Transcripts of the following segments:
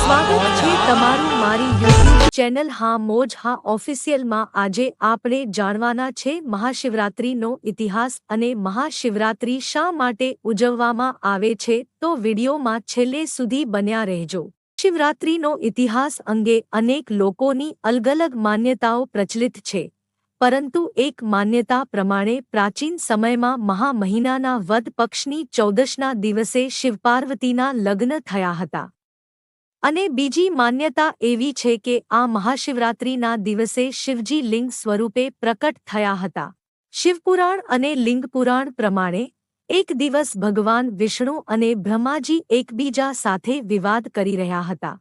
સ્વાગત છે તમારું મારી યુટ્યુબ ચેનલ હા મોજ હા ઓફિશિયલમાં। આજે આપણે જાણવાના છે મહાશિવરાત્રિનો ઇતિહાસ અને મહાશિવરાત્રિ શા માટે ઉજવવામાં આવે છે, તો વિડીયોમાં છેલ્લે સુધી બન્યા રહેજો। શિવરાત્રિનો ઇતિહાસ અંગે અનેક લોકોની અલગ-અલગ માન્યતાઓ પ્રચલિત છે, પરંતુ એક માન્યતા પ્રમાણે પ્રાચીન સમયમાં મહા મહિનાના વદ પક્ષની ચૌદશના દિવસે શિવપાર્વતીના લગ્ન થયા હતા। અને બીજી માન્યતા એવી છે કે આ મહાશિવરાત્રિના દિવસે શિવજી લિંગ સ્વરૂપે પ્રકટ થયા હતા। શિવપુરાણ અને લિંગપુરાણ પ્રમાણે એક દિવસ ભગવાન વિષ્ણુ અને બ્રહ્માજી એકબીજા સાથે વિવાદ કરી રહ્યા હતા।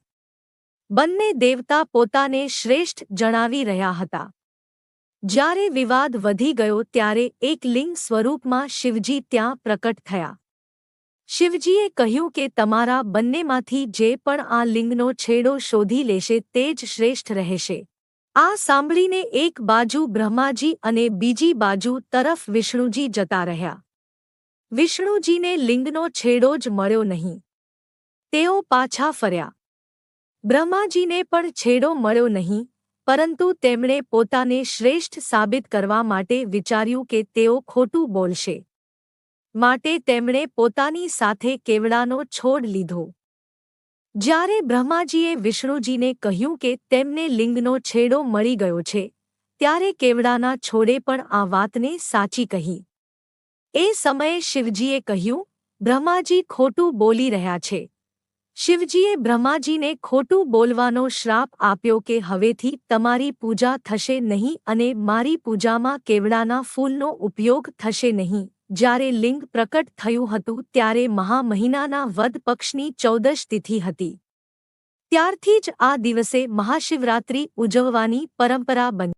બંને દેવતા પોતાને શ્રેષ્ઠ જણાવી રહ્યા હતા। જ્યારે વિવાદ વધી ગયો ત્યારે એક લિંગ સ્વરૂપમાં શિવજી ત્યાં પ્રકટ થયા। શિવજીએ કહ્યું કે તમારા બંનેમાંથી જે પણ આ લિંગનો છેડો શોધી લેશે તે જ શ્રેષ્ઠ રહેશે। આ સાંભળીને એક બાજુ બ્રહ્માજી અને બીજી બાજુ તરફ વિષ્ણુજી જતા રહ્યા। વિષ્ણુજીને લિંગનો છેડો જ મળ્યો નહીં। તેઓ પાછા ફર્યા। બ્રહ્માજીને પણ છેડો મળ્યો નહીં, પરંતુ તેમણે પોતાને શ્રેષ્ઠ સાબિત કરવા માટે વિચાર્યું કે તેઓ ખોટું બોલશે, માટે તેમણે પોતાની સાથે કેવડાનો છોડ લીધો। જ્યારે બ્રહ્માજીએ વિષ્ણુજીને કહ્યું કે તેમને લિંગનો છેડો મળી ગયો છે, ત્યારે કેવડાના છોડે પણ આ વાતને સાચી કહી। એ સમયે શિવજીએ કહ્યું, બ્રહ્માજી ખોટું બોલી રહ્યા છે। શિવજીએ બ્રહ્માજીને ખોટું બોલવાનો શ્રાપ આપ્યો કે હવેથી તમારી પૂજા થશે નહીં અને મારી પૂજામાં કેવડાના ફૂલનો ઉપયોગ થશે નહીં। જ્યારે લિંગ પ્રકટ થયું હતું ત્યારે મહા મહિનાના વદ પક્ષની ચૌદશ તિથિ હતી। ત્યારથી જ આ દિવસે મહાશિવરાત્રિ ઉજવવાની પરંપરા બની।